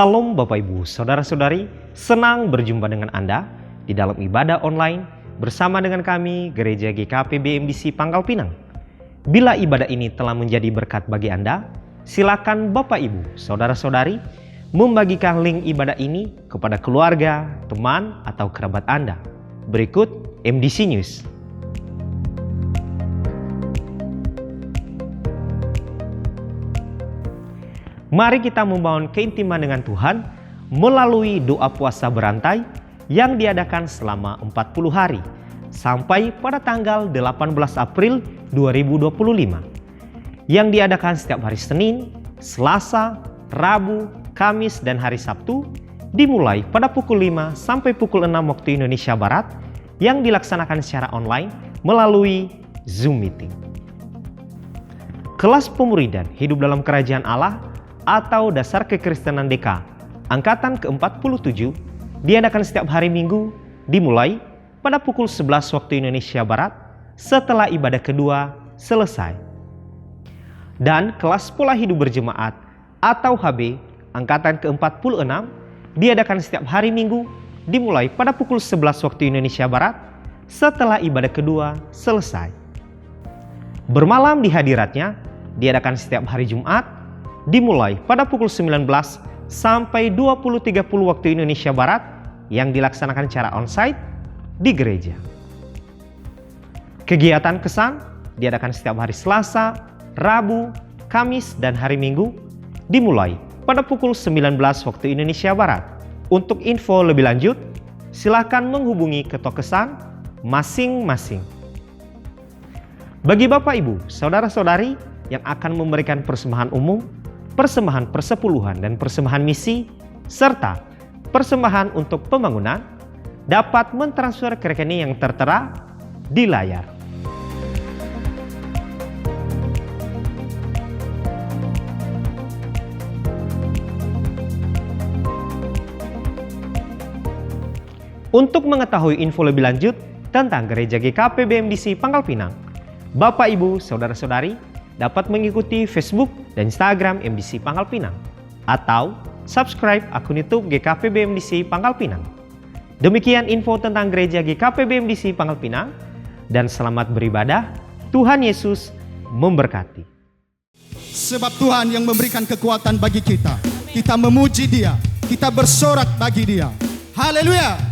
Salam Bapak Ibu, Saudara-saudari, senang berjumpa dengan Anda di dalam ibadah online bersama dengan kami Gereja GKP BMDC Pangkal Pinang. Bila ibadah ini telah menjadi berkat bagi Anda, silakan Bapak Ibu, Saudara-saudari membagikan link ibadah ini kepada keluarga, teman, atau kerabat Anda. Berikut MDC News. Mari kita membangun keintiman dengan Tuhan melalui doa puasa berantai yang diadakan selama 40 hari sampai pada tanggal 18 April 2025 yang diadakan setiap hari Senin, Selasa, Rabu, Kamis, dan hari Sabtu dimulai pada pukul 5 sampai pukul 6 waktu Indonesia Barat yang dilaksanakan secara online melalui Zoom Meeting. Kelas Pemuridan Hidup dalam Kerajaan Allah atau Dasar Kekristenan DK Angkatan ke-47 diadakan setiap hari Minggu dimulai pada pukul 11 waktu Indonesia Barat setelah ibadah kedua selesai. Dan kelas Pola Hidup Berjemaat atau HB Angkatan ke-46 diadakan setiap hari Minggu dimulai pada pukul 11 waktu Indonesia Barat setelah ibadah kedua selesai. Bermalam di hadiratnya diadakan setiap hari Jumat dimulai pada pukul 19 sampai 20.30 waktu Indonesia Barat yang dilaksanakan secara onsite di gereja. Kegiatan kesan diadakan setiap hari Selasa, Rabu, Kamis, dan hari Minggu dimulai pada pukul 19 waktu Indonesia Barat. Untuk info lebih lanjut, silakan menghubungi ketua kesan masing-masing. Bagi Bapak Ibu, Saudara-saudari yang akan memberikan persembahan umum, persembahan persepuluhan dan persembahan misi, serta persembahan untuk pembangunan, dapat mentransfer ke rekening yang tertera di layar. Untuk mengetahui info lebih lanjut tentang Gereja GKP BMDC Pangkal Pinang, Bapak Ibu, Saudara-saudari dapat mengikuti Facebook dan Instagram MDC Pangkal Pinang atau subscribe akun YouTube GKP BMDC Pangkal Pinang. Demikian info tentang Gereja GKP BMDC Pangkal Pinang dan selamat beribadah. Tuhan Yesus memberkati. Sebab Tuhan yang memberikan kekuatan bagi kita. Kita memuji Dia, kita bersorak bagi Dia. Haleluya.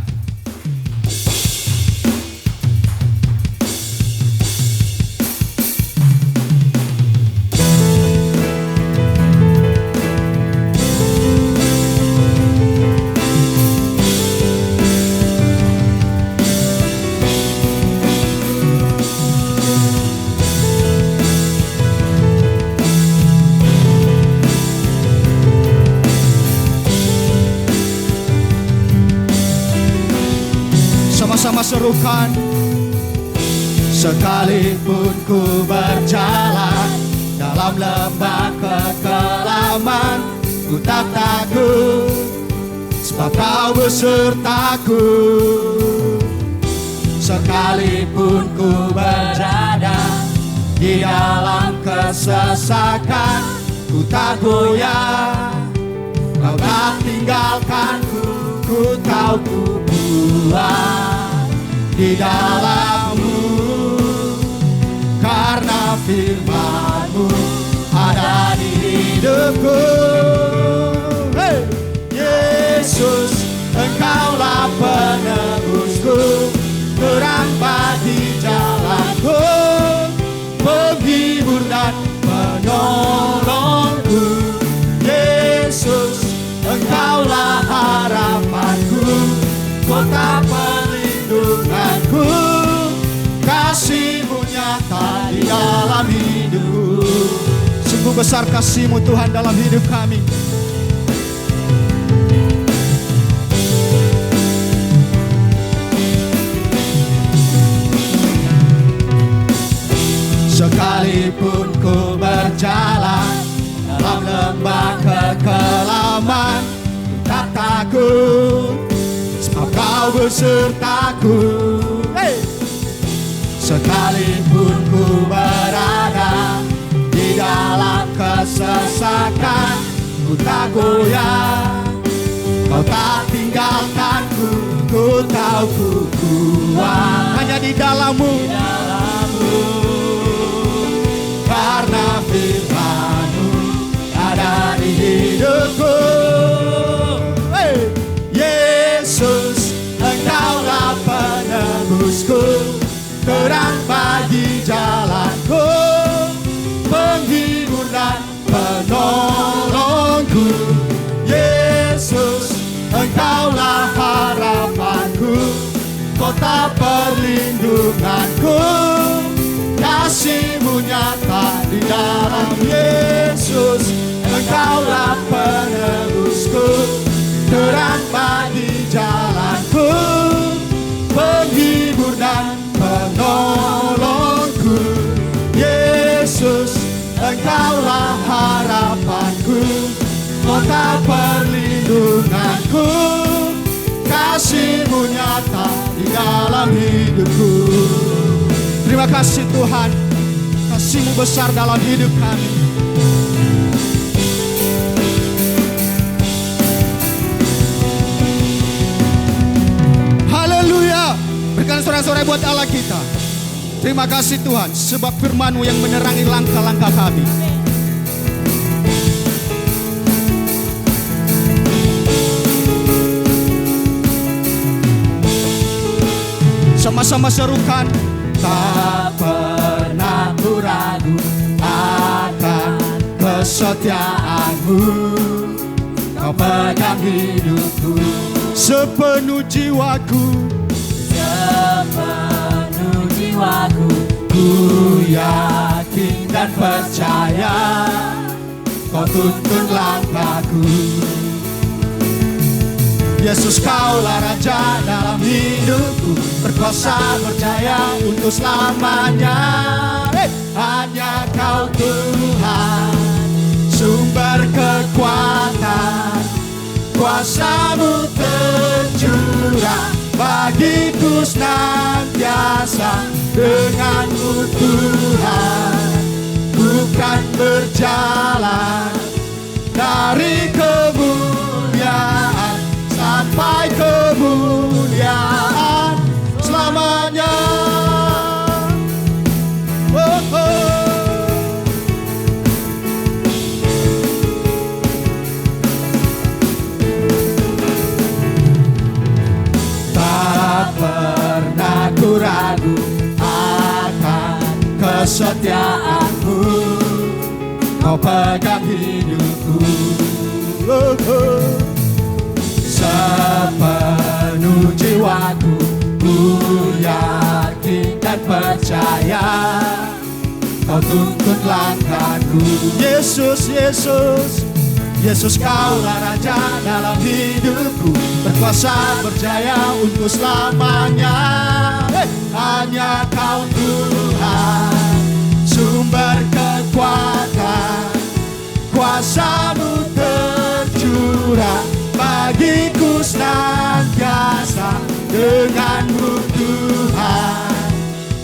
Sama-sama serukan. Sekalipun ku berjalan dalam lembah kekelaman, ku tak takut, sebab Kau besertaku. Sekalipun ku berada di dalam kesesakan, ku tak goyah, Kau tak tinggalkanku. Ku tahu ku kuat di dalam-Mu, karena firman-Mu ada di hidupku. Hey! Yesus, Engkaulah penebusku, terang di jalanku, penghibur dan penolongku. Yesus, Engkaulah harapanku, kota perlindunganku, kasih-Mu nyata di dalam hidup. Sungguh besar kasih-Mu Tuhan dalam hidup kami. Sekalipun ku berjalan dalam lembah kekelaman, ku tak takut, sebab Kau besertaku. Hey! Sekalipun ku berada di dalam kesesakan, ku tak goyah, tahu ku kuat hanya di dalam-Mu, karena firman-Mu ada di hidupku. Hey! Yesus, Engkaulah penebusku, terang bagi jalanku, penghibur dan penolongku. Yesus, Engkaulah harapanku, kota perlindunganku, kasih-Mu nyata di dalam. Yesus, Engkaulah penebusku, terang bagi jalanku, penghibur dan penolongku. Yesus, Engkaulah harapanku, kota perlindunganku, kasih-Mu nyata di dalam hidupku. Terima kasih Tuhan, kasih-Mu besar dalam hidup kami. Haleluya. Berikan sorak-sorai buat Allah kita. Terima kasih Tuhan, sebab firman-Mu yang menerangi langkah-langkah kami. Sama-sama serukan. Tak pernah ku ragu akan kesetiaan-Mu, Kau pegang hidupku sepenuh jiwaku. Sepenuh jiwaku Ku yakin dan percaya Kau tuntun langkahku. Yesus, Kaulah Raja dalam hidupku, berkuasa berjaya untuk selamanya. Hanya Kau Tuhan, sumber kekuatan, kuasa-Mu tercurah bagiku senantiasa. Dengan-Mu Tuhan, bukan berjalan dari kemuliaan sampai kemuliaan selamanya. Oh, oh. Tak pernah ku ragu akan kesetiaan-Mu, Kau pegang hidupku. Oh, oh. Sepenuh jiwaku ku yakin dan percaya Kau tuntun langkahku. Yesus, Yesus, Yesus, Kaulah Raja dalam hidupku, berkuasa berjaya untuk selamanya. Hanya Kau Tuhan, sumber kekuatan, kuasa-Mu tercurah bagiku senantiasa. Dengan-Mu Tuhan,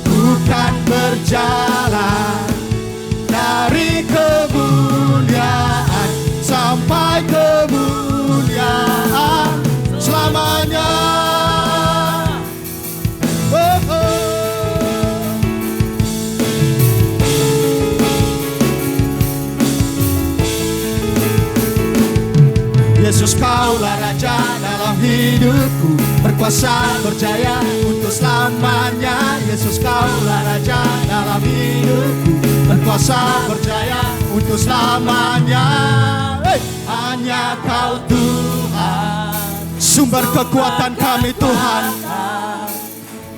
bukan berjalan dari kemuliaan sampai kemuliaan selamanya. Oh, oh. Yesus, Kaulah Raja dalam hidupku, berkuasa berjaya untuk selamanya. Yesus, Kaulah Raja dalam hidupku, berkuasa berjaya untuk selamanya. Hanya Kau Tuhan, sumber kekuatan kami Tuhan.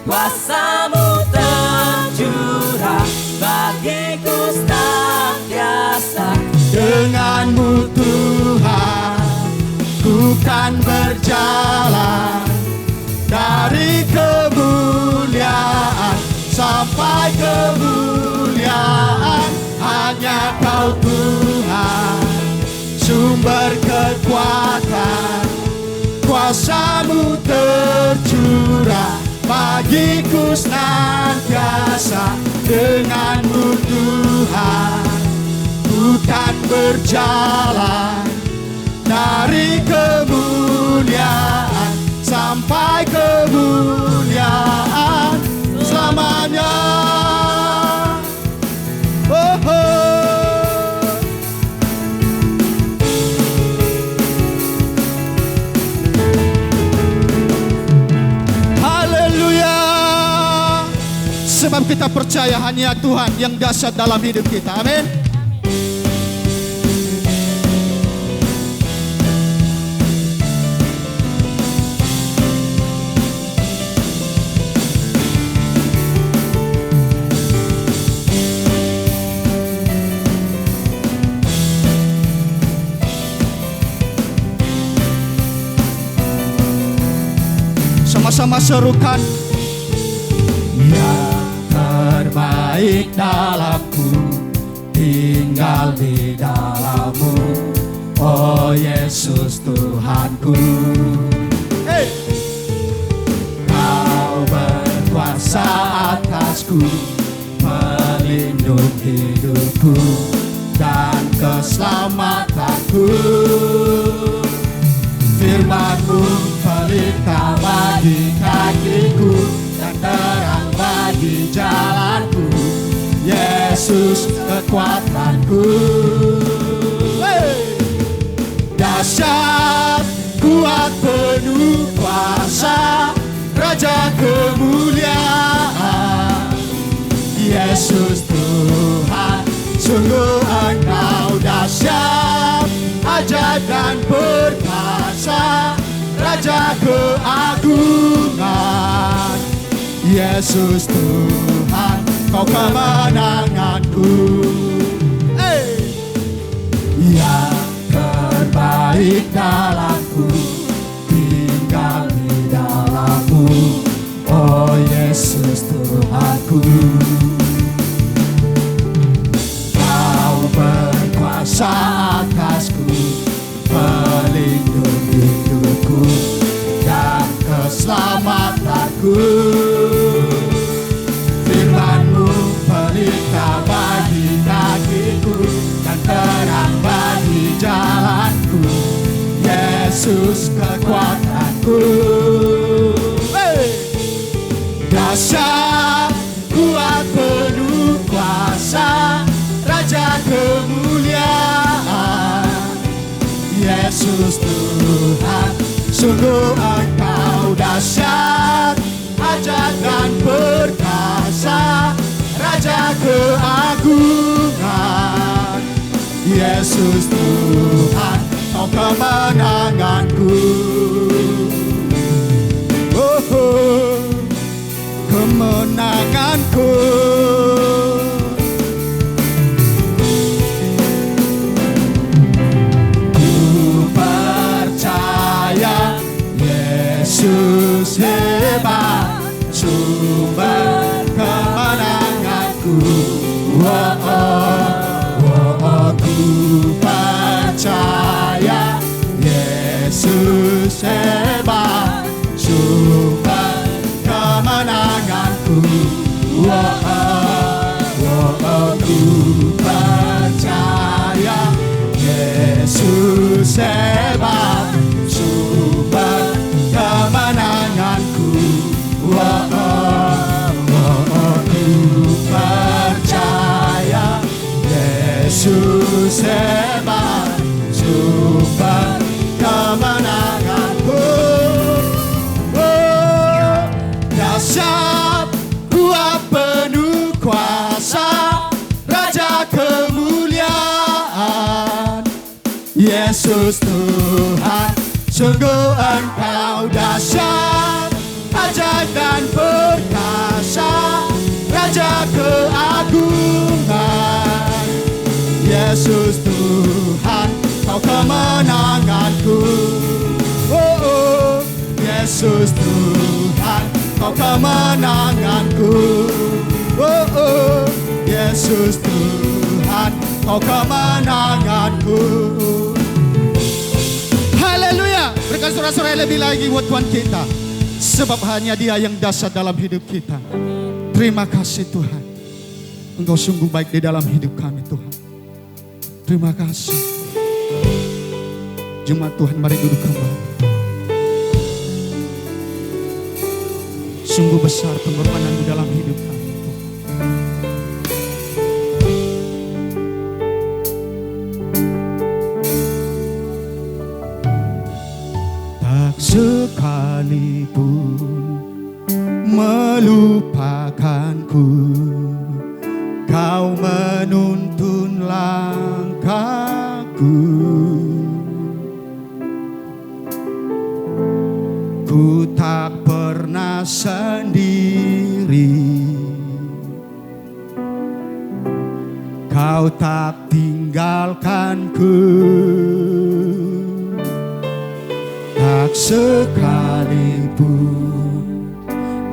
Kuasa-Mu tercurah bagiku senantiasa. Dengan-Mu Tuhan, ku kan berjalan dari kemuliaan sampai kemuliaan. Hanya Kau Tuhan, sumber kekuatan, kuasa-Mu tercurah bagiku senantiasa. Dengan-Mu Tuhan, ku kan berjalan dari kemuliaan sampai kemuliaan Sebab kita percaya hanya Tuhan yang dahsyat dalam hidup kita. Amin. Sama-sama serukan. Yang terbaik dalamku tinggal di dalam-Mu, oh Yesus Tuhanku. Hey! Kau berkuasa atasku, melindungi hidupku dan keselamatanku. Firman-Mu pelita bagi kakiku dan terang bagi jalanku. Yesus kekuatanku. Hey! Dahsyat, kuat, penuh kuasa, Raja kemuliaan. Yesus Tuhan, sungguh Engkau dahsyat, ajaib dan perkasa, Raja keagungan. Yesus Tuhan, Kau kemenanganku. Hey! Yang terbaik dalamku tinggal di dalam-Mu, oh Yesus Tuhanku. Kau berkuasa atasku, pelindung hidupku dan keselamatanku. Firman-Mu pelita bagi kakiku dan terang bagi jalanku. Yesus kekuatanku. Hey! Dahsyat, kuat, penuh kuasa, Raja kemuliaan. Yesus Tuhan, sungguh Engkau dahsyat, ajaib dan perkasa, Raja keagungan. Yesus Tuhan, Kau kemenanganku. Oh, oh, kemenanganku. Yesus hebat, sumber kemenanganku. Oh, oh, oh, oh, ku percaya. Yesus hebat, sumber kemenanganku. Oh, oh, oh, oh, ku percaya. Yesus hebat, sumber kemenanganku. Oh, oh, oh, oh, ku percaya. Yesus hebat, sumber kemenanganku. Oh, dahsyat, kuat, penuh kuasa, Raja kemuliaan. Yesus Tuhan, sungguh Engkau dahsyat, ajaib dan perkasa, Raja keagungan. Yesus Tuhan, Kau kemenanganku. Oh, oh, Yesus Tuhan, Kau kemenanganku. Oh, oh, Yesus Tuhan, Kau kemenanganku. Haleluya. Berikan sorak-sorai lebih lagi buat Tuhan kita. Sebab hanya Dia yang dahsyat dalam hidup kita. Terima kasih Tuhan. Engkau sungguh baik di dalam hidup kami Tuhan. Terima kasih. Jemaat Tuhan, mari duduk kembali. Sungguh besar pengorbanan-Mu dalam hidup kami Tuhan. Tak sekalipun melupakanku. Kau menuntun langkahku. Ku tak pernah sendiri. Kau tak tinggalkanku. Tak sekalipun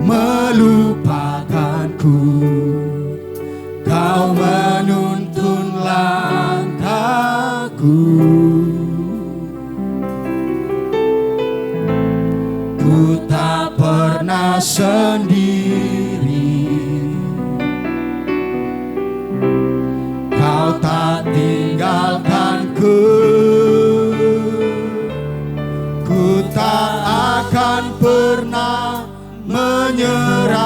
melupakanku. Kau menuntun langkahku. Ku tak pernah sendiri. Kau tak tinggalkanku. Ku tak akan pernah menyerah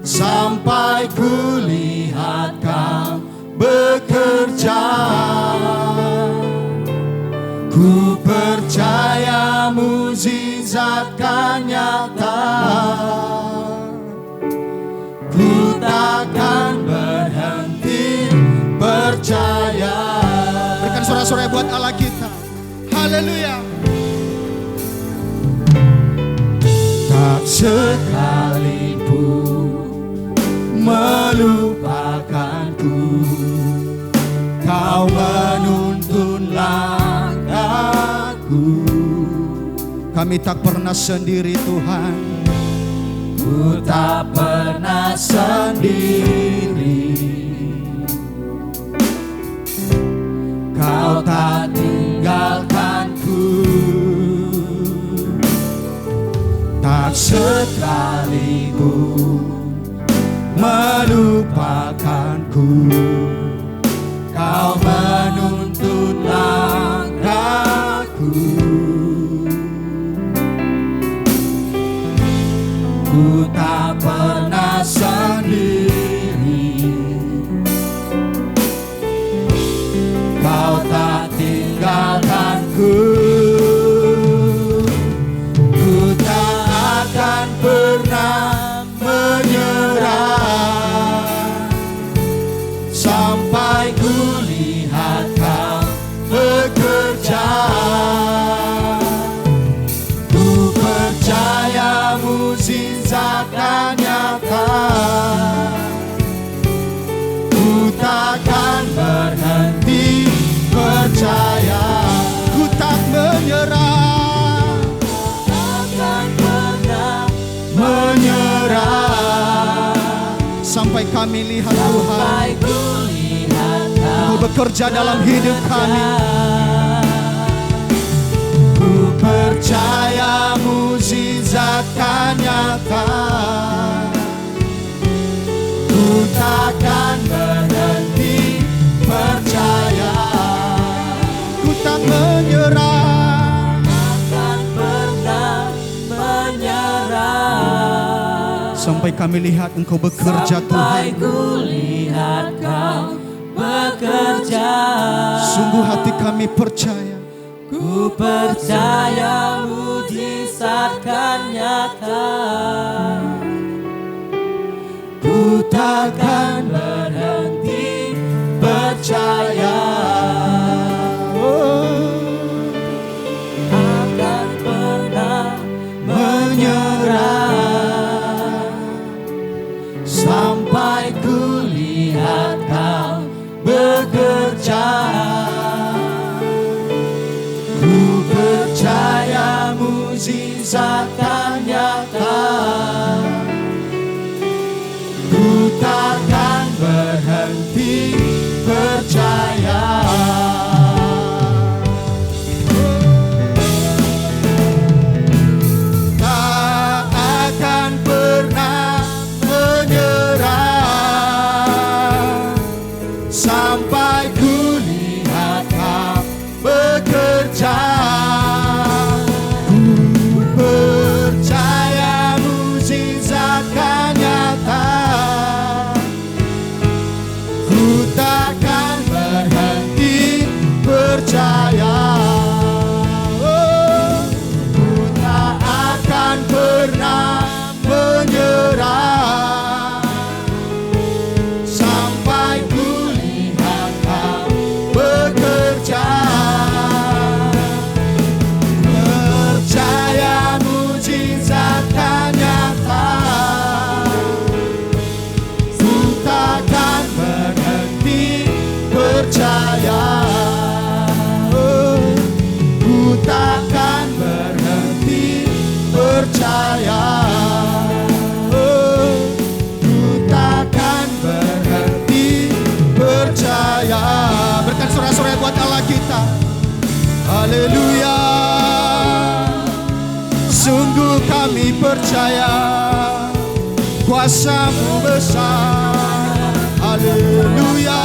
sampai ku lihat Kau bekerja. Ku percaya mukjizat kan nyata. Ku takkan berhenti percaya. Berikan sorak-sorai buat Allah kita. Haleluya. Tak sekalipun melupakanku. Kau menuntun langkahku. Kami tak pernah sendiri Tuhan. Ku tak pernah sendiri. Kau tak tinggalkanku. Tak sekalipun melupakanku. Kau menuntun langkahku. Ku tak pernah sendiri. Kau tak tinggalkanku. Ku tak akan pernah menyerah sampai ku lihat Kau bekerja. Ku percaya mukjizat kan nyata. Ku takkan berhenti percaya. Ku tak menyerah. Takkan pernah menyerah sampai kami lihat Tuhan Kau bekerja dalam hidup kami. Ku percaya mukjizat kan nyata. Ku takkan berhenti percaya. Ku tak menyerah. Takkan pernah menyerah sampai kami lihat Engkau bekerja Tuhan. Sampai ku lihat Kau bekerja. Sungguh hati kami percaya. Ku percaya mukjizat kan nyata. Ku takkan berhenti percaya. Takkan pernah menyerah sampai ku lihat Kau bekerja. Ku percaya mukjizat kan nyata. Ku takkan berhenti percaya. Tak akan pernah menyerah sampai ku lihat Kau bekerja. Ku percaya Haleluya. Sungguh kami percaya kuasa-Mu besar. Haleluya.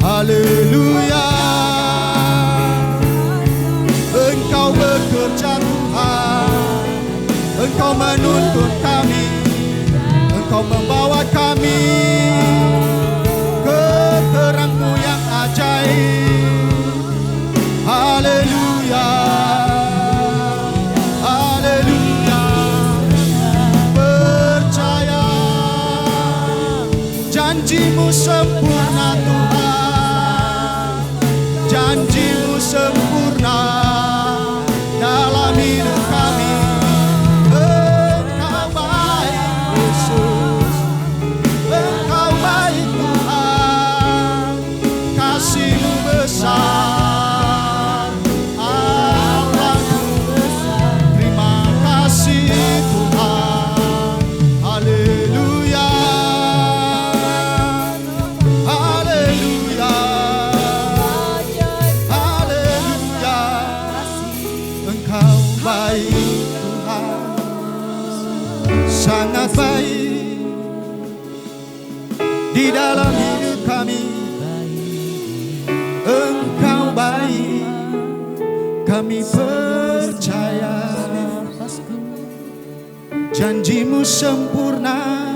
Haleluya. Engkau bekerja Tuhan, Engkau menuntun kami, Engkau membawa kami ke terang-Mu yang ajaib. Haleluya. Haleluya. Percaya janji-Mu sempurna Tuhan, janji-Mu sempurna dalam hidup kami. Engkau baik Yesus, Engkau baik Tuhan, kasih-Mu besar. Allahku, terima kasih Tuhan. Haleluya. Haleluya. Haleluya. Engkau baik Tuhan, sangat baik di dalam hidup kami. Engkau baik, kami percaya janji-Mu sempurna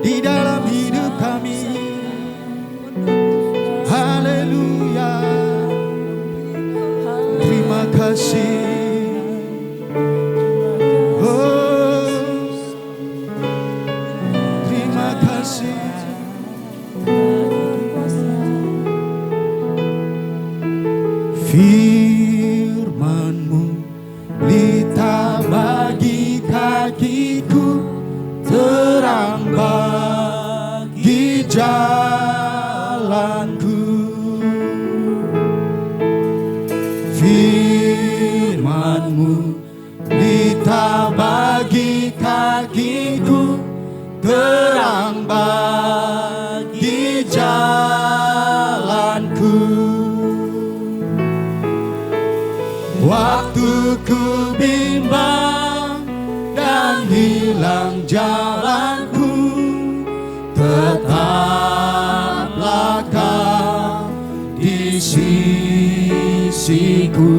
di dalam hidup kami. Haleluya. Terima kasih. Oh, terima kasih. Firman-Mu pelita bagi kakiku, terang bagi jalanku. Firman-Mu pelita bagi kakiku, terang bagi jalanku. Waktu ku bimbang dan hilang jalanku, tetaplah Kau di sisiku,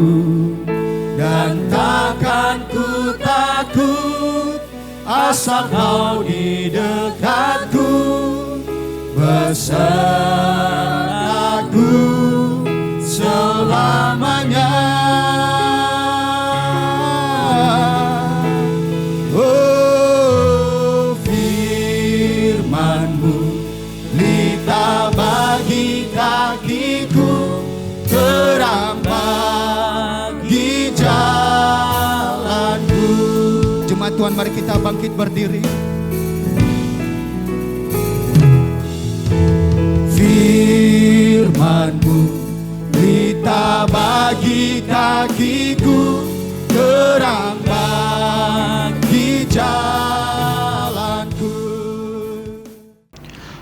dan takkan ku takut asal Kau di dekatku, besertaku selamanya. Oh, firman-Mu pelita bagi kakiku, terang bagi jalanku. Jemaat Tuhan, mari kita bangkit berdiri. Firman-Mu pelita bagi kakiku, terang bagi jalanku.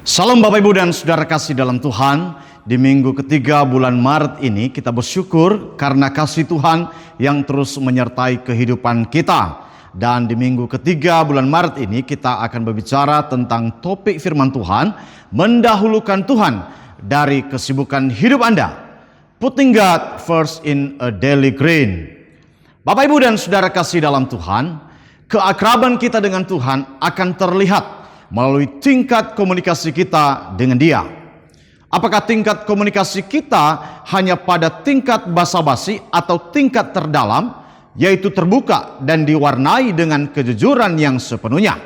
Salam Bapak Ibu dan Saudara kasih dalam Tuhan. Di minggu ketiga bulan Maret ini kita bersyukur karena kasih Tuhan yang terus menyertai kehidupan kita. Dan di minggu ketiga bulan Maret ini kita akan berbicara tentang topik firman Tuhan, mendahulukan Tuhan dari kesibukan hidup Anda. Putting God first in a daily grind. Bapak Ibu dan Saudara kasih dalam Tuhan, keakraban kita dengan Tuhan akan terlihat melalui tingkat komunikasi kita dengan Dia. Apakah tingkat komunikasi kita hanya pada tingkat basa-basi atau tingkat terdalam, yaitu terbuka dan diwarnai dengan kejujuran yang sepenuhnya?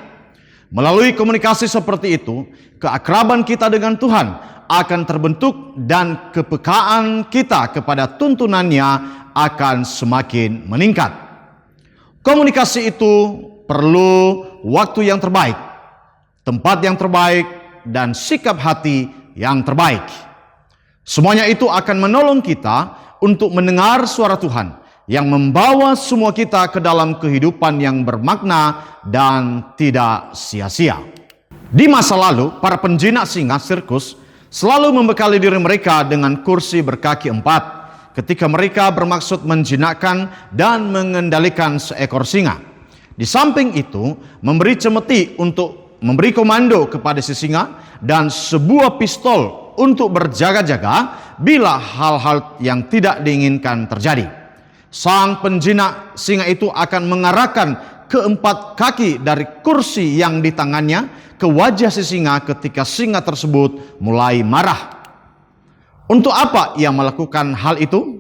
Melalui komunikasi seperti itu, keakraban kita dengan Tuhan akan terbentuk dan kepekaan kita kepada tuntunannya akan semakin meningkat. Komunikasi itu perlu waktu yang terbaik, tempat yang terbaik, dan sikap hati yang terbaik. Semuanya itu akan menolong kita untuk mendengar suara Tuhan yang membawa semua kita ke dalam kehidupan yang bermakna dan tidak sia-sia. Di masa lalu, para penjinak singa sirkus selalu membekali diri mereka dengan kursi berkaki 4 ketika mereka bermaksud menjinakkan dan mengendalikan seekor singa. Di samping itu, memberi cemeti untuk memberi komando kepada si singa dan sebuah pistol untuk berjaga-jaga bila hal-hal yang tidak diinginkan terjadi. Sang penjinak singa itu akan mengarahkan keempat kaki dari kursi yang di tangannya ke wajah si singa ketika singa tersebut mulai marah. Untuk apa ia melakukan hal itu?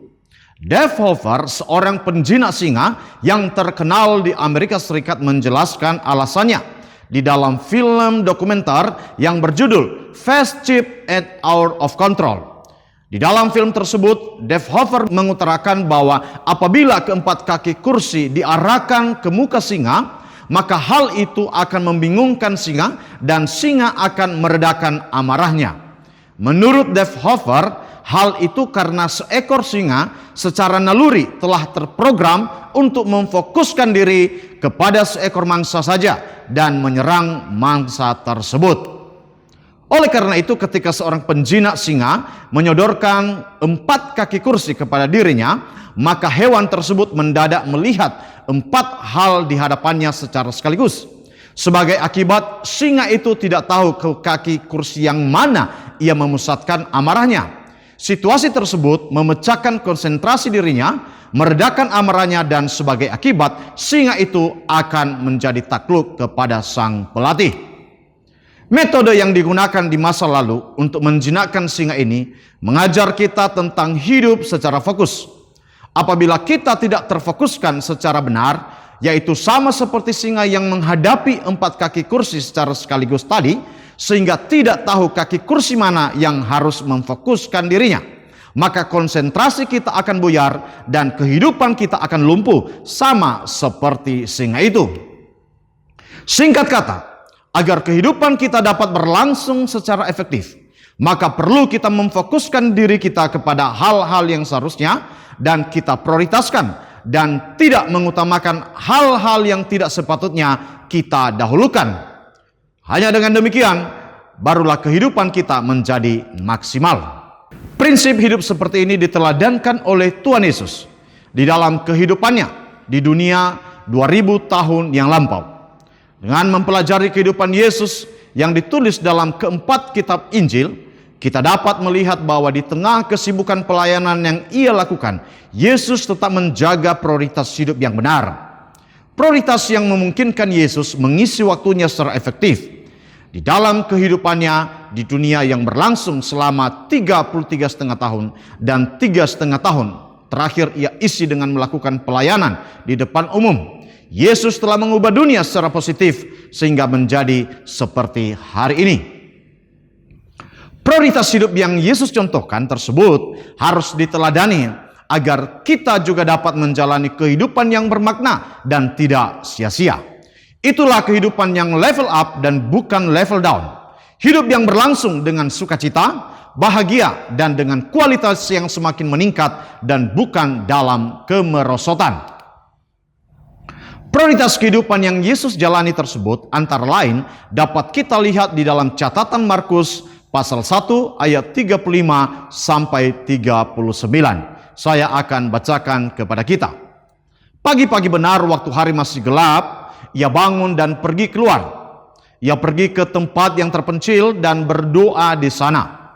Dave Hoffer, seorang penjinak singa yang terkenal di Amerika Serikat, menjelaskan alasannya di dalam film dokumenter yang berjudul Fast, Cheap, and Out of Control. Di dalam film tersebut, Dave Hoffer mengutarakan bahwa apabila keempat kaki kursi diarahkan ke muka singa, maka hal itu akan membingungkan singa dan singa akan meredakan amarahnya. Menurut Dave Hoffer, hal itu karena seekor singa secara naluri telah terprogram untuk memfokuskan diri kepada seekor mangsa saja dan menyerang mangsa tersebut. Oleh karena itu, ketika seorang penjinak singa menyodorkan 4 kaki kursi kepada dirinya, maka hewan tersebut mendadak melihat 4 hal di hadapannya secara sekaligus. Sebagai akibat, singa itu tidak tahu ke kaki kursi yang mana ia memusatkan amarahnya. Situasi tersebut memecahkan konsentrasi dirinya, meredakan amarahnya, dan sebagai akibat, singa itu akan menjadi takluk kepada sang pelatih. Metode yang digunakan di masa lalu untuk menjinakkan singa ini mengajar kita tentang hidup secara fokus. Apabila kita tidak terfokuskan secara benar, yaitu sama seperti singa yang menghadapi 4 kaki kursi secara sekaligus tadi, sehingga tidak tahu kaki kursi mana yang harus memfokuskan dirinya, maka konsentrasi kita akan buyar dan kehidupan kita akan lumpuh sama seperti singa itu. Singkat kata, agar kehidupan kita dapat berlangsung secara efektif, maka perlu kita memfokuskan diri kita kepada hal-hal yang seharusnya dan kita prioritaskan, dan tidak mengutamakan hal-hal yang tidak sepatutnya kita dahulukan. Hanya dengan demikian, barulah kehidupan kita menjadi maksimal. Prinsip hidup seperti ini diteladankan oleh Tuhan Yesus di dalam kehidupannya di dunia 2000 tahun yang lampau. Dengan mempelajari kehidupan Yesus yang ditulis dalam keempat kitab Injil, kita dapat melihat bahwa di tengah kesibukan pelayanan yang ia lakukan, Yesus tetap menjaga prioritas hidup yang benar. Prioritas yang memungkinkan Yesus mengisi waktunya secara efektif. Di dalam kehidupannya di dunia yang berlangsung selama 33,5 tahun dan 3,5 tahun terakhir ia isi dengan melakukan pelayanan di depan umum, Yesus telah mengubah dunia secara positif sehingga menjadi seperti hari ini. Prioritas hidup yang Yesus contohkan tersebut harus diteladani agar kita juga dapat menjalani kehidupan yang bermakna dan tidak sia-sia. Itulah kehidupan yang level up dan bukan level down. Hidup yang berlangsung dengan sukacita, bahagia, dan dengan kualitas yang semakin meningkat dan bukan dalam kemerosotan. Prioritas kehidupan yang Yesus jalani tersebut antara lain dapat kita lihat di dalam catatan Markus pasal 1 ayat 35 sampai 39. Saya akan bacakan kepada kita. Pagi-pagi benar waktu hari masih gelap, ia bangun dan pergi keluar. Ia pergi ke tempat yang terpencil dan berdoa di sana.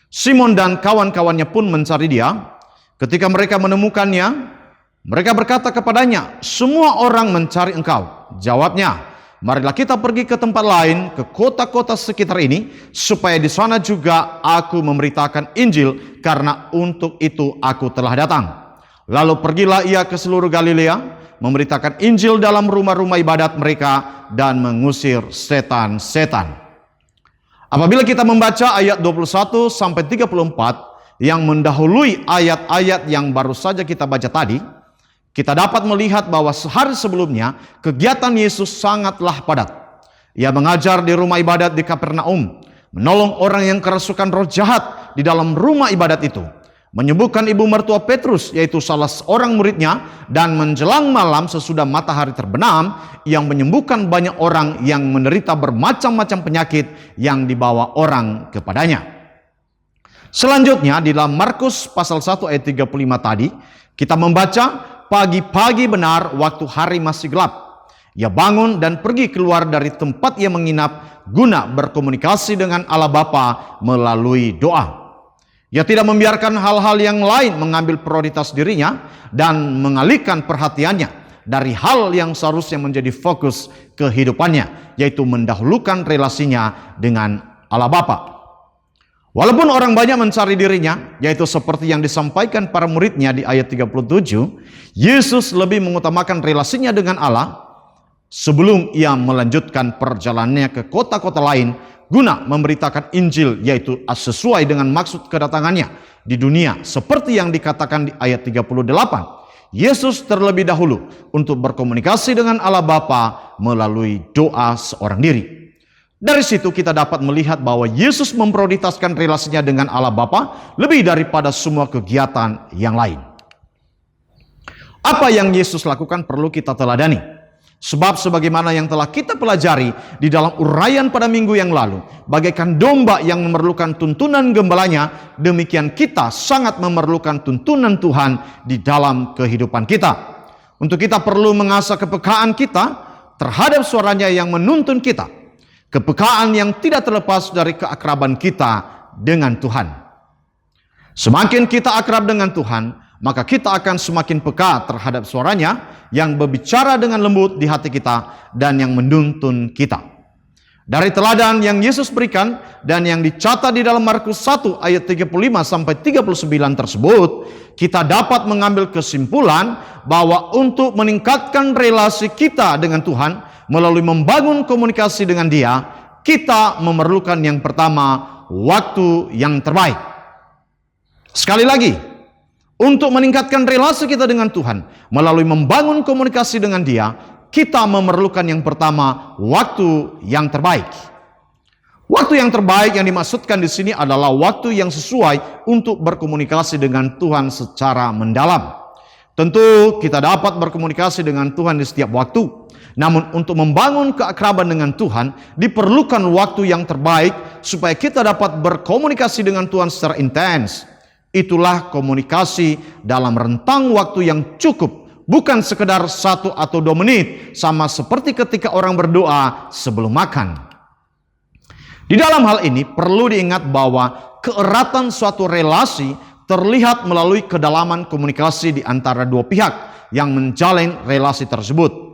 Simon dan kawan-kawannya pun mencari dia. Ketika mereka menemukannya, mereka berkata kepadanya, "Semua orang mencari engkau." Jawabnya, "Marilah kita pergi ke tempat lain, ke kota-kota sekitar ini, supaya di sana juga aku memberitakan Injil, karena untuk itu aku telah datang." Lalu pergilah ia ke seluruh Galilea, memberitakan Injil dalam rumah-rumah ibadat mereka, dan mengusir setan-setan. Apabila kita membaca ayat 21 sampai 34 yang mendahului ayat-ayat yang baru saja kita baca tadi, kita dapat melihat bahwa sehari sebelumnya kegiatan Yesus sangatlah padat. Ia mengajar di rumah ibadat di Kapernaum, menolong orang yang kerasukan roh jahat di dalam rumah ibadat itu, menyembuhkan ibu mertua Petrus, yaitu salah seorang muridnya, dan menjelang malam sesudah matahari terbenam, yang menyembuhkan banyak orang yang menderita bermacam-macam penyakit yang dibawa orang kepadanya. Selanjutnya di dalam Markus pasal 1 ayat 35 tadi, kita membaca, pagi-pagi benar waktu hari masih gelap, ia bangun dan pergi keluar dari tempat ia menginap guna berkomunikasi dengan Allah Bapa melalui doa. Ia tidak membiarkan hal-hal yang lain mengambil prioritas dirinya dan mengalihkan perhatiannya dari hal yang seharusnya menjadi fokus kehidupannya, yaitu mendahulukan relasinya dengan Allah Bapa. Walaupun orang banyak mencari dirinya, yaitu seperti yang disampaikan para muridnya di ayat 37, Yesus lebih mengutamakan relasinya dengan Allah sebelum ia melanjutkan perjalanannya ke kota-kota lain guna memberitakan Injil, yaitu sesuai dengan maksud kedatangannya di dunia, seperti yang dikatakan di ayat 38. Yesus terlebih dahulu untuk berkomunikasi dengan Allah Bapa melalui doa seorang diri. Dari situ kita dapat melihat bahwa Yesus memprioritaskan relasinya dengan Allah Bapa lebih daripada semua kegiatan yang lain. Apa yang Yesus lakukan perlu kita teladani. Sebab sebagaimana yang telah kita pelajari di dalam uraian pada minggu yang lalu, bagaikan domba yang memerlukan tuntunan gembalanya, demikian kita sangat memerlukan tuntunan Tuhan di dalam kehidupan kita. Untuk kita perlu mengasah kepekaan kita terhadap suaranya yang menuntun kita. Kepekaan yang tidak terlepas dari keakraban kita dengan Tuhan. Semakin kita akrab dengan Tuhan, maka kita akan semakin peka terhadap suaranya yang berbicara dengan lembut di hati kita dan yang menuntun kita. Dari teladan yang Yesus berikan dan yang dicatat di dalam Markus 1 ayat 35 sampai 39 tersebut, kita dapat mengambil kesimpulan bahwa untuk meningkatkan relasi kita dengan Tuhan melalui membangun komunikasi dengan Dia, kita memerlukan yang pertama, waktu yang terbaik. Sekali lagi, untuk meningkatkan relasi kita dengan Tuhan melalui membangun komunikasi dengan Dia, kita memerlukan yang pertama, waktu yang terbaik. Waktu yang terbaik yang dimaksudkan di sini adalah waktu yang sesuai untuk berkomunikasi dengan Tuhan secara mendalam. Tentu kita dapat berkomunikasi dengan Tuhan di setiap waktu. Namun untuk membangun keakraban dengan Tuhan diperlukan waktu yang terbaik supaya kita dapat berkomunikasi dengan Tuhan secara intens. Itulah komunikasi dalam rentang waktu yang cukup, bukan sekedar 1 atau 2 menit, sama seperti ketika orang berdoa sebelum makan. Di dalam hal ini perlu diingat bahwa keeratan suatu relasi terlihat melalui kedalaman komunikasi di antara dua pihak yang menjalin relasi tersebut.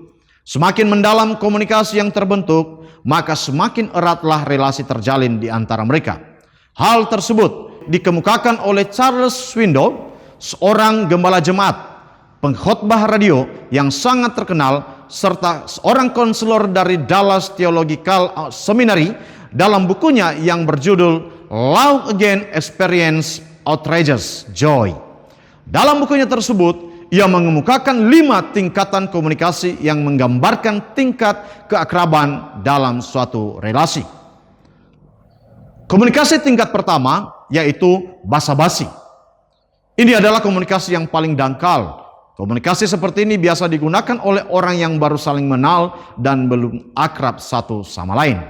Semakin mendalam komunikasi yang terbentuk, maka semakin eratlah relasi terjalin di antara mereka. Hal tersebut dikemukakan oleh Charles Swindoll, seorang gembala jemaat, pengkhotbah radio yang sangat terkenal, serta seorang konselor dari Dallas Theological Seminary dalam bukunya yang berjudul Love Again Experience Outrageous Joy. Dalam bukunya tersebut, ia mengemukakan 5 tingkatan komunikasi yang menggambarkan tingkat keakraban dalam suatu relasi. Komunikasi tingkat pertama yaitu basa-basi. Ini adalah komunikasi yang paling dangkal. Komunikasi seperti ini biasa digunakan oleh orang yang baru saling mengenal dan belum akrab satu sama lain.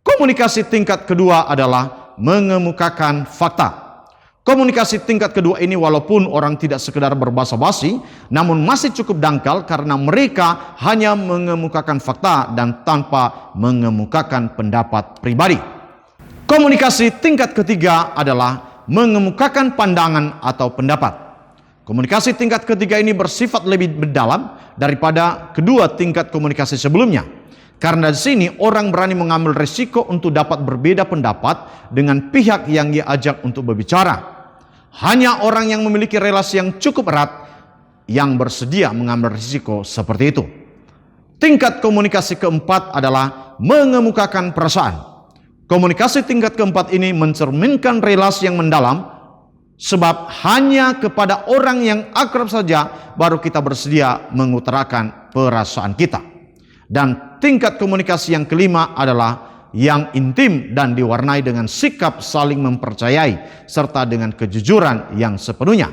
Komunikasi tingkat kedua adalah mengemukakan fakta. Komunikasi tingkat kedua ini walaupun orang tidak sekedar berbasa-basi, namun masih cukup dangkal karena mereka hanya mengemukakan fakta dan tanpa mengemukakan pendapat pribadi. Komunikasi tingkat ketiga adalah mengemukakan pandangan atau pendapat. Komunikasi tingkat ketiga ini bersifat lebih mendalam daripada kedua tingkat komunikasi sebelumnya. Karena di sini orang berani mengambil risiko untuk dapat berbeda pendapat dengan pihak yang dia ajak untuk berbicara. Hanya orang yang memiliki relasi yang cukup erat yang bersedia mengambil risiko seperti itu. Tingkat komunikasi keempat adalah mengemukakan perasaan. Komunikasi tingkat keempat ini mencerminkan relasi yang mendalam, sebab hanya kepada orang yang akrab saja baru kita bersedia mengutarakan perasaan kita. Dan tingkat komunikasi yang kelima adalah yang intim dan diwarnai dengan sikap saling mempercayai serta dengan kejujuran yang sepenuhnya.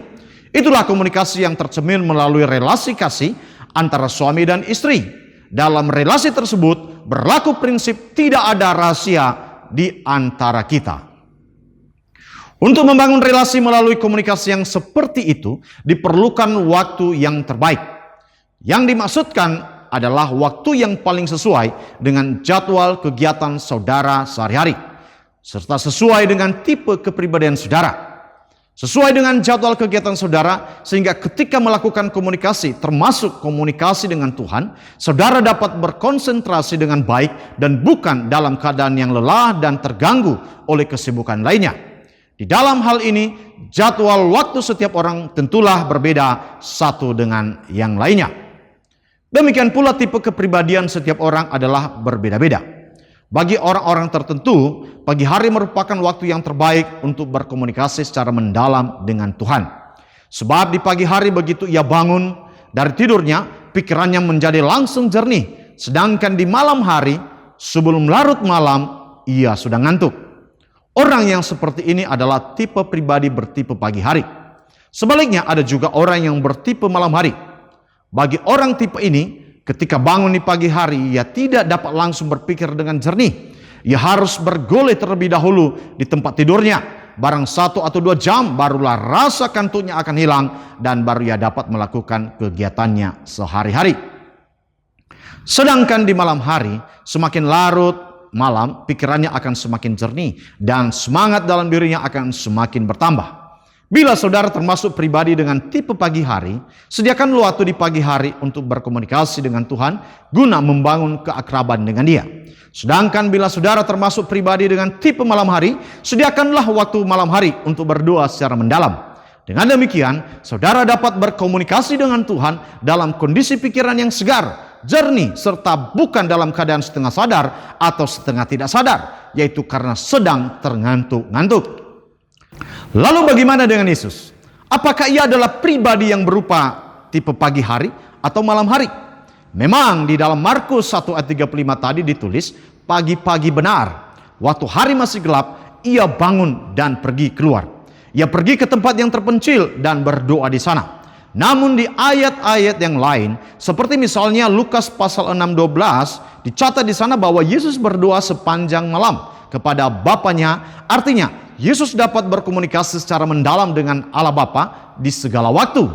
Itulah komunikasi yang tercermin melalui relasi kasih antara suami dan istri. Dalam relasi tersebut berlaku prinsip tidak ada rahasia di antara kita. Untuk membangun relasi melalui komunikasi yang seperti itu diperlukan waktu yang terbaik. Yang dimaksudkan adalah waktu yang paling sesuai dengan jadwal kegiatan saudara sehari-hari, serta sesuai dengan tipe kepribadian saudara. Sesuai dengan jadwal kegiatan saudara, sehingga ketika melakukan komunikasi, termasuk komunikasi dengan Tuhan, saudara dapat berkonsentrasi dengan baik dan bukan dalam keadaan yang lelah dan terganggu oleh kesibukan lainnya. Di dalam hal ini, jadwal waktu setiap orang tentulah berbeda satu dengan yang lainnya. Demikian pula tipe kepribadian setiap orang adalah berbeda-beda. Bagi orang-orang tertentu, pagi hari merupakan waktu yang terbaik untuk berkomunikasi secara mendalam dengan Tuhan. Sebab di pagi hari begitu ia bangun dari tidurnya, pikirannya menjadi langsung jernih. Sedangkan di malam hari, sebelum larut malam, ia sudah ngantuk. Orang yang seperti ini adalah tipe pribadi bertipe pagi hari. Sebaliknya ada juga orang yang bertipe malam hari. Bagi orang tipe ini, ketika bangun di pagi hari, ia tidak dapat langsung berpikir dengan jernih. Ia harus bergoleh terlebih dahulu di tempat tidurnya. Barang 1 atau 2 jam, barulah rasa kantuknya akan hilang dan baru ia dapat melakukan kegiatannya sehari-hari. Sedangkan di malam hari, semakin larut malam, pikirannya akan semakin jernih dan semangat dalam dirinya akan semakin bertambah. Bila saudara termasuk pribadi dengan tipe pagi hari, sediakanlah waktu di pagi hari untuk berkomunikasi dengan Tuhan guna membangun keakraban dengan Dia. Sedangkan bila saudara termasuk pribadi dengan tipe malam hari, sediakanlah waktu malam hari untuk berdoa secara mendalam. Dengan demikian, saudara dapat berkomunikasi dengan Tuhan dalam kondisi pikiran yang segar, jernih, serta bukan dalam keadaan setengah sadar atau setengah tidak sadar, yaitu karena sedang terngantuk-ngantuk. Lalu bagaimana dengan Yesus? Apakah ia adalah pribadi yang berupa tipe pagi hari atau malam hari? Memang di dalam Markus 1 ayat 35 tadi ditulis, pagi-pagi benar, waktu hari masih gelap, ia bangun dan pergi keluar. Ia pergi ke tempat yang terpencil dan berdoa di sana. Namun di ayat-ayat yang lain, seperti misalnya Lukas pasal 6:12, dicatat di sana bahwa Yesus berdoa sepanjang malam kepada Bapanya. Artinya, Yesus dapat berkomunikasi secara mendalam dengan Allah Bapa di segala waktu.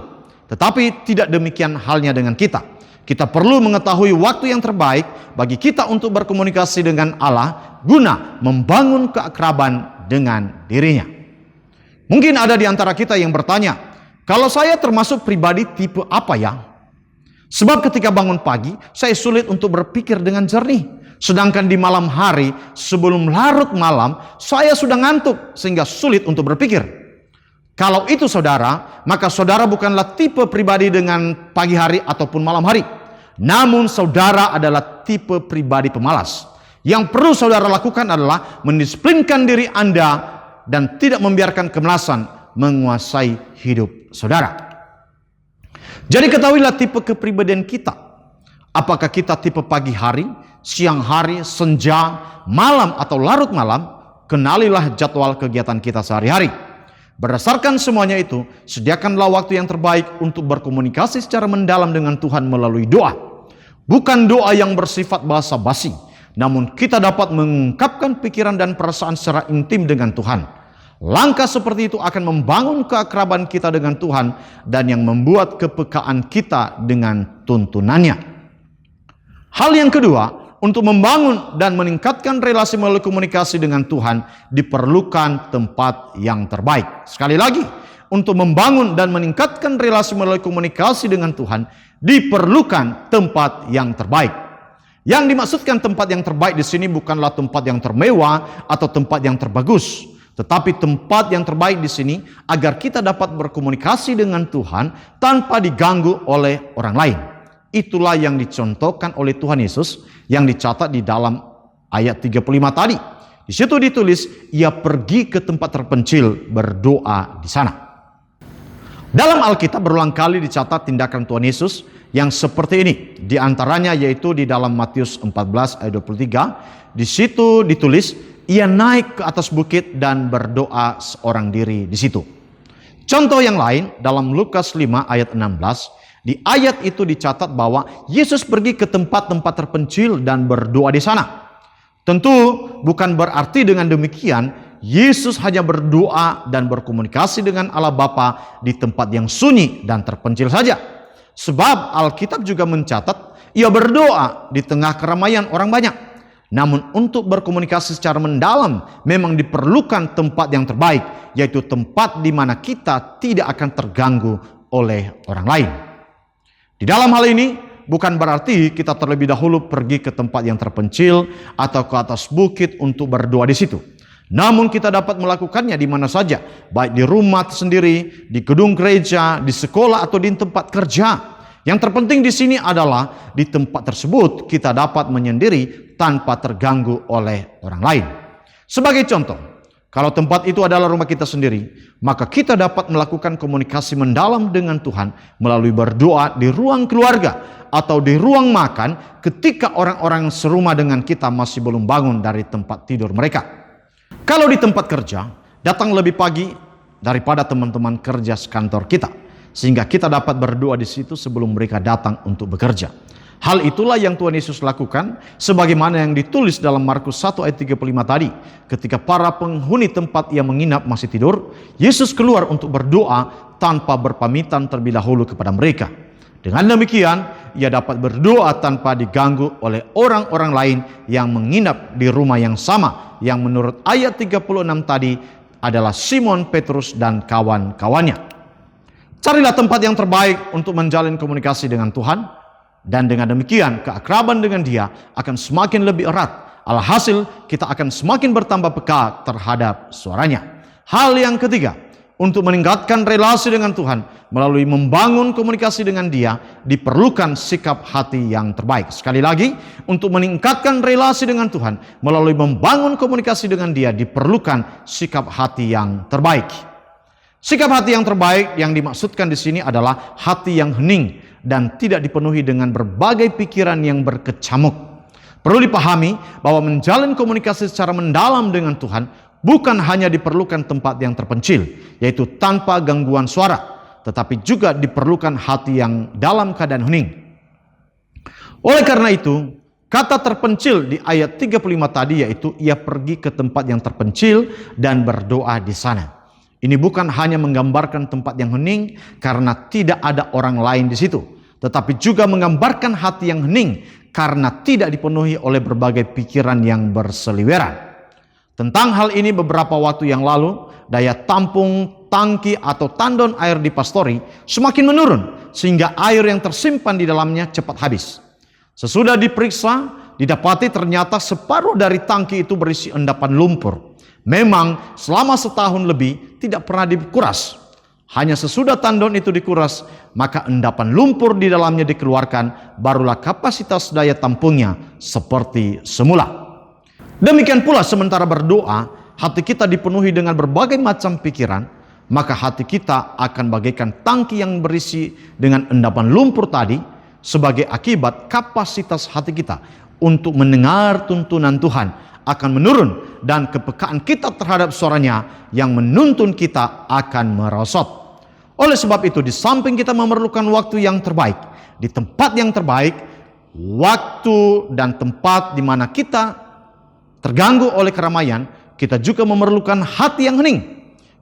Tetapi tidak demikian halnya dengan kita. Kita perlu mengetahui waktu yang terbaik bagi kita untuk berkomunikasi dengan Allah guna membangun keakraban dengan dirinya. Mungkin ada di antara kita yang bertanya, kalau saya termasuk pribadi tipe apa ya? Sebab ketika bangun pagi, saya sulit untuk berpikir dengan jernih. Sedangkan di malam hari, sebelum larut malam, saya sudah ngantuk sehingga sulit untuk berpikir. Kalau itu saudara, maka saudara bukanlah tipe pribadi dengan pagi hari ataupun malam hari. Namun saudara adalah tipe pribadi pemalas. Yang perlu saudara lakukan adalah mendisiplinkan diri Anda dan tidak membiarkan kemalasan menguasai hidup saudara. Jadi ketahuilah tipe kepribadian kita. Apakah kita tipe pagi hari, siang hari, senja, malam atau larut malam? Kenalilah jadwal kegiatan kita sehari-hari. Berdasarkan semuanya itu, sediakanlah waktu yang terbaik untuk berkomunikasi secara mendalam dengan Tuhan melalui doa. Bukan doa yang bersifat basa-basi, namun kita dapat mengungkapkan pikiran dan perasaan secara intim dengan Tuhan. Langkah seperti itu akan membangun keakraban kita dengan Tuhan dan yang membuat kepekaan kita dengan tuntunannya. Hal yang kedua, untuk membangun dan meningkatkan relasi melalui komunikasi dengan Tuhan diperlukan tempat yang terbaik. Sekali lagi, untuk membangun dan meningkatkan relasi melalui komunikasi dengan Tuhan diperlukan tempat yang terbaik. Yang dimaksudkan tempat yang terbaik di sini bukanlah tempat yang termewah atau tempat yang terbagus, tetapi tempat yang terbaik di sini agar kita dapat berkomunikasi dengan Tuhan tanpa diganggu oleh orang lain. Itulah yang dicontohkan oleh Tuhan Yesus yang dicatat di dalam ayat 35 tadi. Di situ ditulis, ia pergi ke tempat terpencil berdoa di sana. Dalam Alkitab berulang kali dicatat tindakan Tuhan Yesus yang seperti ini. Di antaranya yaitu di dalam Matius 14 ayat 23. Di situ ditulis, ia naik ke atas bukit dan berdoa seorang diri di situ. Contoh yang lain dalam Lukas 5 ayat 16. Di ayat itu dicatat bahwa Yesus pergi ke tempat-tempat terpencil dan berdoa di sana. Tentu bukan berarti dengan demikian Yesus hanya berdoa dan berkomunikasi dengan Allah Bapa di tempat yang sunyi dan terpencil saja. Sebab Alkitab juga mencatat ia berdoa di tengah keramaian orang banyak. Namun untuk berkomunikasi secara mendalam memang diperlukan tempat yang terbaik, yaitu tempat di mana kita tidak akan terganggu oleh orang lain. Di dalam hal ini bukan berarti kita terlebih dahulu pergi ke tempat yang terpencil atau ke atas bukit untuk berdoa di situ. Namun kita dapat melakukannya di mana saja, baik di rumah sendiri, di gedung gereja, di sekolah atau di tempat kerja. Yang terpenting di sini adalah di tempat tersebut kita dapat menyendiri tanpa terganggu oleh orang lain. Sebagai contoh, kalau tempat itu adalah rumah kita sendiri, maka kita dapat melakukan komunikasi mendalam dengan Tuhan melalui berdoa di ruang keluarga atau di ruang makan ketika orang-orang serumah dengan kita masih belum bangun dari tempat tidur mereka. Kalau di tempat kerja, datang lebih pagi daripada teman-teman kerja sekantor kita, sehingga kita dapat berdoa di situ sebelum mereka datang untuk bekerja. Hal itulah yang Tuhan Yesus lakukan, sebagaimana yang ditulis dalam Markus 1 ayat 35 tadi. Ketika para penghuni tempat yang menginap masih tidur, Yesus keluar untuk berdoa tanpa berpamitan terlebih dahulu kepada mereka. Dengan demikian, ia dapat berdoa tanpa diganggu oleh orang-orang lain yang menginap di rumah yang sama, yang menurut ayat 36 tadi adalah Simon Petrus dan kawan-kawannya. Carilah tempat yang terbaik untuk menjalin komunikasi dengan Tuhan, dan dengan demikian keakraban dengan Dia akan semakin lebih erat. Alhasil kita akan semakin bertambah peka terhadap suaranya. Hal yang ketiga, untuk meningkatkan relasi dengan Tuhan melalui membangun komunikasi dengan Dia diperlukan sikap hati yang terbaik. Sekali lagi, untuk meningkatkan relasi dengan Tuhan melalui membangun komunikasi dengan Dia diperlukan sikap hati yang terbaik. Sikap hati yang terbaik yang dimaksudkan di sini adalah hati yang hening dan tidak dipenuhi dengan berbagai pikiran yang berkecamuk. Perlu dipahami bahwa menjalin komunikasi secara mendalam dengan Tuhan bukan hanya diperlukan tempat yang terpencil, yaitu tanpa gangguan suara, tetapi juga diperlukan hati yang dalam keadaan hening. Oleh karena itu, kata terpencil di ayat 35 tadi yaitu ia pergi ke tempat yang terpencil dan berdoa di sana. Ini bukan hanya menggambarkan tempat yang hening karena tidak ada orang lain di situ, tetapi juga menggambarkan hati yang hening karena tidak dipenuhi oleh berbagai pikiran yang berseliweran. Tentang hal ini beberapa waktu yang lalu, daya tampung tangki atau tandon air di Pastori semakin menurun sehingga air yang tersimpan di dalamnya cepat habis. Sesudah diperiksa, didapati ternyata separuh dari tangki itu berisi endapan lumpur. Memang selama setahun lebih tidak pernah dikuras. Hanya sesudah tandon itu dikuras, maka endapan lumpur di dalamnya dikeluarkan, barulah kapasitas daya tampungnya seperti semula. Demikian pula sementara berdoa, hati kita dipenuhi dengan berbagai macam pikiran, maka hati kita akan bagaikan tangki yang berisi dengan endapan lumpur tadi, sebagai akibat kapasitas hati kita untuk mendengar tuntunan Tuhan akan menurun dan kepekaan kita terhadap suaranya yang menuntun kita akan merosot. Oleh sebab itu, di samping kita memerlukan waktu yang terbaik, di tempat yang terbaik, waktu dan tempat di mana kita terganggu oleh keramaian, kita juga memerlukan hati yang hening.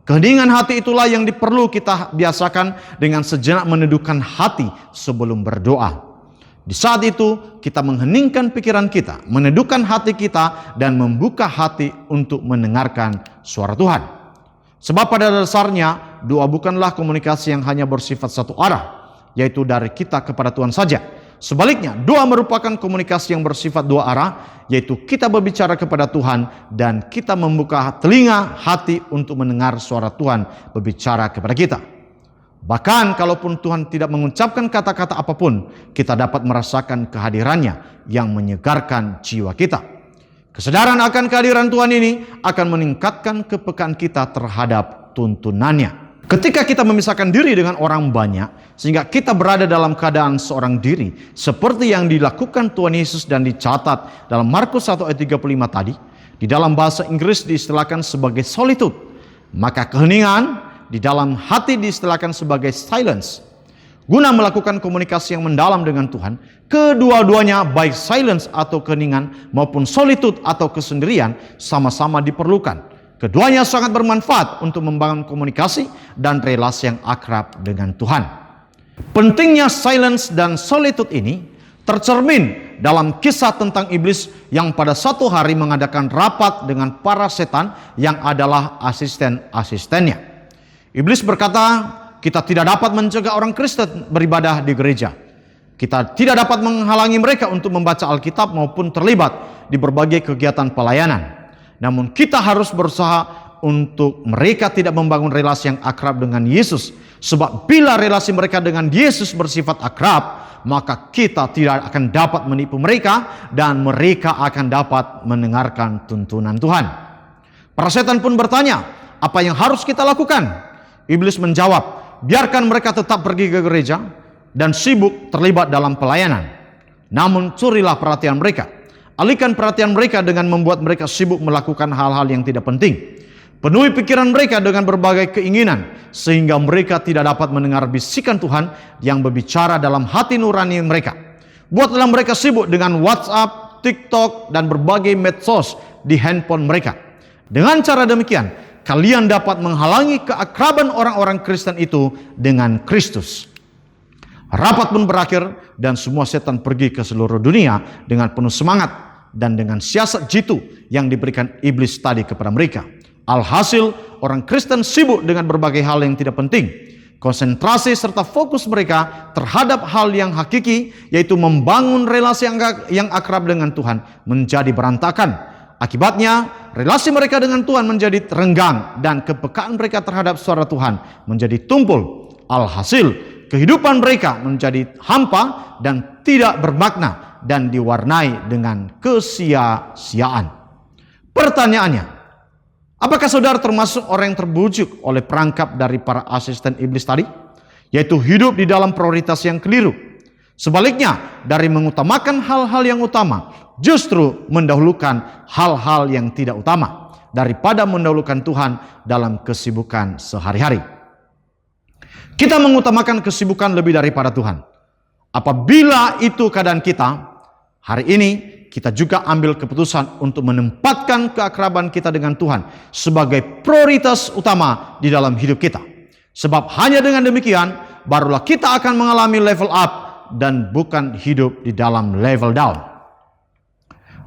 Keheningan hati itulah yang perlu kita biasakan dengan sejenak menundukkan hati sebelum berdoa. Di saat itu kita mengheningkan pikiran kita, menundukkan hati kita dan membuka hati untuk mendengarkan suara Tuhan. Sebab pada dasarnya doa bukanlah komunikasi yang hanya bersifat satu arah, yaitu dari kita kepada Tuhan saja. Sebaliknya, doa merupakan komunikasi yang bersifat dua arah, yaitu kita berbicara kepada Tuhan dan kita membuka telinga hati untuk mendengar suara Tuhan berbicara kepada kita. Bahkan kalaupun Tuhan tidak mengucapkan kata-kata apapun, kita dapat merasakan kehadirannya yang menyegarkan jiwa kita. Kesadaran akan kehadiran Tuhan ini akan meningkatkan kepekaan kita terhadap tuntunannya. Ketika kita memisahkan diri dengan orang banyak, sehingga kita berada dalam keadaan seorang diri, seperti yang dilakukan Tuhan Yesus dan dicatat dalam Markus 1 ayat 35 tadi, di dalam bahasa Inggris diistilahkan sebagai solitude, maka keheningan di dalam hati diistilahkan sebagai silence. Guna melakukan komunikasi yang mendalam dengan Tuhan, kedua-duanya baik silence atau keheningan maupun solitude atau kesendirian sama-sama diperlukan. Keduanya sangat bermanfaat untuk membangun komunikasi dan relasi yang akrab dengan Tuhan. Pentingnya silence dan solitude ini tercermin dalam kisah tentang iblis yang pada satu hari mengadakan rapat dengan para setan yang adalah asisten-asistennya. Iblis berkata, kita tidak dapat mencegah orang Kristen beribadah di gereja. Kita tidak dapat menghalangi mereka untuk membaca Alkitab maupun terlibat di berbagai kegiatan pelayanan. Namun kita harus berusaha untuk mereka tidak membangun relasi yang akrab dengan Yesus. Sebab bila relasi mereka dengan Yesus bersifat akrab, maka kita tidak akan dapat menipu mereka dan mereka akan dapat mendengarkan tuntunan Tuhan. Para setan pun bertanya, apa yang harus kita lakukan? Iblis menjawab, biarkan mereka tetap pergi ke gereja dan sibuk terlibat dalam pelayanan. Namun curilah perhatian mereka. Alihkan perhatian mereka dengan membuat mereka sibuk melakukan hal-hal yang tidak penting. Penuhi pikiran mereka dengan berbagai keinginan, sehingga mereka tidak dapat mendengar bisikan Tuhan yang berbicara dalam hati nurani mereka. Buatlah mereka sibuk dengan WhatsApp, TikTok, dan berbagai medsos di handphone mereka. Dengan cara demikian, kalian dapat menghalangi keakraban orang-orang Kristen itu dengan Kristus. Rapat pun berakhir dan semua setan pergi ke seluruh dunia dengan penuh semangat dan dengan siasat jitu yang diberikan iblis tadi kepada mereka. Alhasil, orang Kristen sibuk dengan berbagai hal yang tidak penting. Konsentrasi serta fokus mereka terhadap hal yang hakiki, yaitu membangun relasi yang akrab dengan Tuhan, menjadi berantakan. Akibatnya, relasi mereka dengan Tuhan menjadi renggang dan kepekaan mereka terhadap suara Tuhan menjadi tumpul. Alhasil, kehidupan mereka menjadi hampa dan tidak bermakna dan diwarnai dengan kesia-siaan. Pertanyaannya, apakah saudara termasuk orang yang terbujuk oleh perangkap dari para asisten iblis tadi? Yaitu hidup di dalam prioritas yang keliru. Sebaliknya, dari mengutamakan hal-hal yang utama, justru mendahulukan hal-hal yang tidak utama daripada mendahulukan Tuhan dalam kesibukan sehari-hari. Kita mengutamakan kesibukan lebih daripada Tuhan. Apabila itu keadaan kita, hari ini kita juga ambil keputusan untuk menempatkan keakraban kita dengan Tuhan sebagai prioritas utama di dalam hidup kita. Sebab hanya dengan demikian, barulah kita akan mengalami level up dan bukan hidup di dalam level down.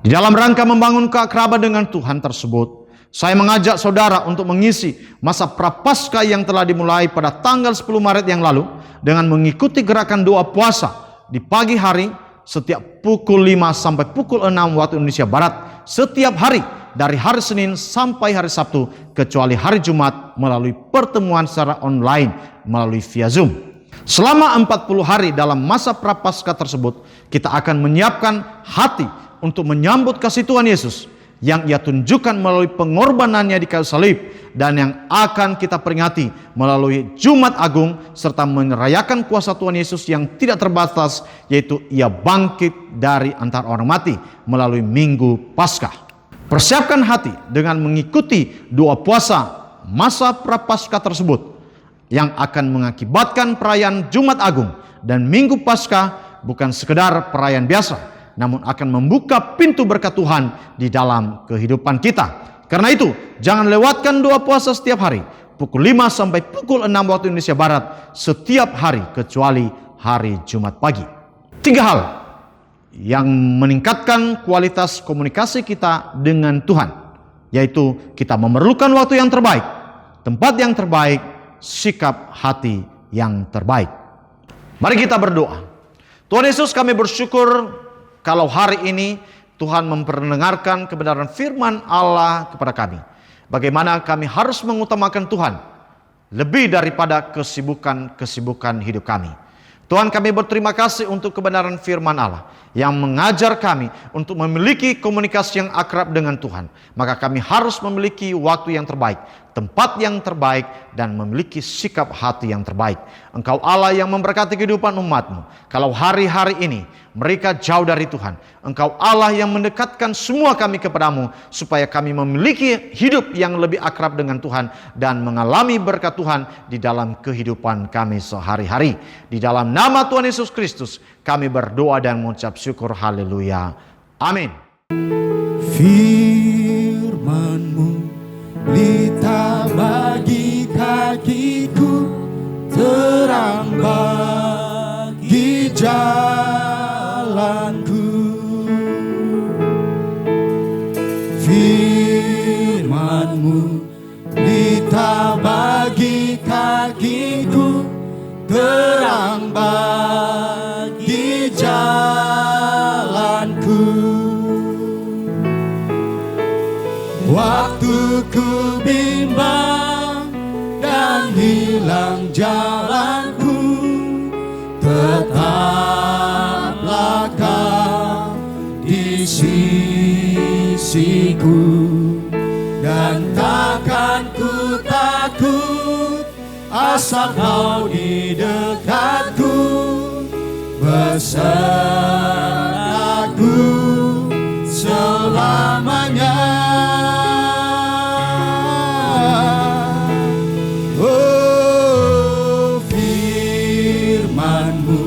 Di dalam rangka membangun keakraban dengan Tuhan tersebut, saya mengajak saudara untuk mengisi masa Prapaskah yang telah dimulai pada tanggal 10 Maret yang lalu dengan mengikuti gerakan doa puasa di pagi hari setiap pukul 5 sampai pukul 6 waktu Indonesia Barat setiap hari dari hari Senin sampai hari Sabtu kecuali hari Jumat melalui pertemuan secara online melalui via Zoom. Selama 40 hari dalam masa Prapaskah tersebut, kita akan menyiapkan hati untuk menyambut kasih Tuhan Yesus yang Ia tunjukkan melalui pengorbanannya di kayu salib dan yang akan kita peringati melalui Jumat Agung serta merayakan kuasa Tuhan Yesus yang tidak terbatas, yaitu Ia bangkit dari antara orang mati melalui Minggu Paskah. Persiapkan hati dengan mengikuti doa puasa masa Prapaskah tersebut yang akan mengakibatkan perayaan Jumat Agung dan Minggu Paskah bukan sekedar perayaan biasa, namun akan membuka pintu berkat Tuhan di dalam kehidupan kita. Karena itu, jangan lewatkan doa puasa setiap hari, pukul 5 sampai pukul 6 waktu Indonesia Barat setiap hari kecuali hari Jumat pagi. 3 hal yang meningkatkan kualitas komunikasi kita dengan Tuhan, yaitu kita memerlukan waktu yang terbaik, tempat yang terbaik, sikap hati yang terbaik. Mari kita berdoa. Tuhan Yesus, kami bersyukur kalau hari ini Tuhan memperdengarkan kebenaran firman Allah kepada kami. Bagaimana kami harus mengutamakan Tuhan lebih daripada kesibukan hidup kami. Tuhan, kami berterima kasih untuk kebenaran firman Allah yang mengajar kami untuk memiliki komunikasi yang akrab dengan Tuhan. Maka kami harus memiliki waktu yang terbaik, tempat yang terbaik, dan memiliki sikap hati yang terbaik. Engkau Allah yang memberkati kehidupan umat-Mu. Kalau hari-hari ini mereka jauh dari Tuhan, Engkau Allah yang mendekatkan semua kami kepadamu, supaya kami memiliki hidup yang lebih akrab dengan Tuhan dan mengalami berkat Tuhan di dalam kehidupan kami sehari-hari. Di dalam nama Tuhan Yesus Kristus kami berdoa dan mengucap syukur. Haleluya. Amin. Firman-Mu terang bagi jalanku. Firman-Mu pelita bagi kakiku, terang bagi jalanku. Waktu ku bimbang dan hilang jalanku, tetaplah Kau di sisiku. Dan takkan ku takut, asal Kau di dekatku, besertaku selamanya. Oh, firman-Mu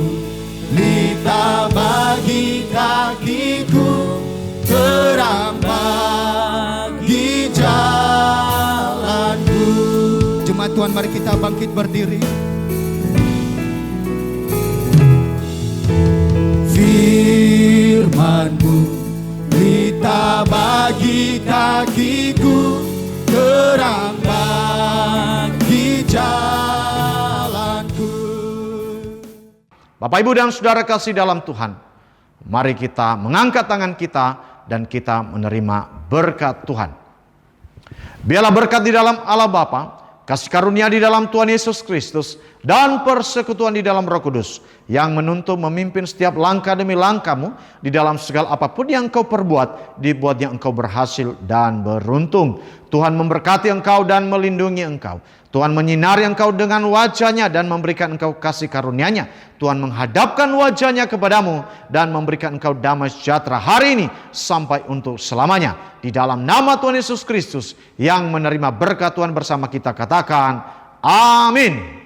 pelita bagi kakiku, terang bagi jalanku. Jemaat Tuhan, mari kita bangkit berdiri. Firman-Mu pelita bagi kakiku, terang bagi jalanku. Bapak, Ibu, dan Saudara kasih dalam Tuhan, mari kita mengangkat tangan kita dan kita menerima berkat Tuhan. Biarlah berkat di dalam Allah Bapa, kasih karunia di dalam Tuhan Yesus Kristus, dan persekutuan di dalam Roh Kudus yang menuntun memimpin setiap langkah demi langkahmu di dalam segala apapun yang engkau perbuat, dibuatnya engkau berhasil dan beruntung. Tuhan memberkati engkau dan melindungi engkau. Tuhan menyinari engkau dengan wajah-Nya dan memberikan engkau kasih karunia-Nya. Tuhan menghadapkan wajah-Nya kepadamu dan memberikan engkau damai sejahtera hari ini sampai untuk selamanya. Di dalam nama Tuhan Yesus Kristus yang menerima berkat Tuhan bersama kita katakan, amin.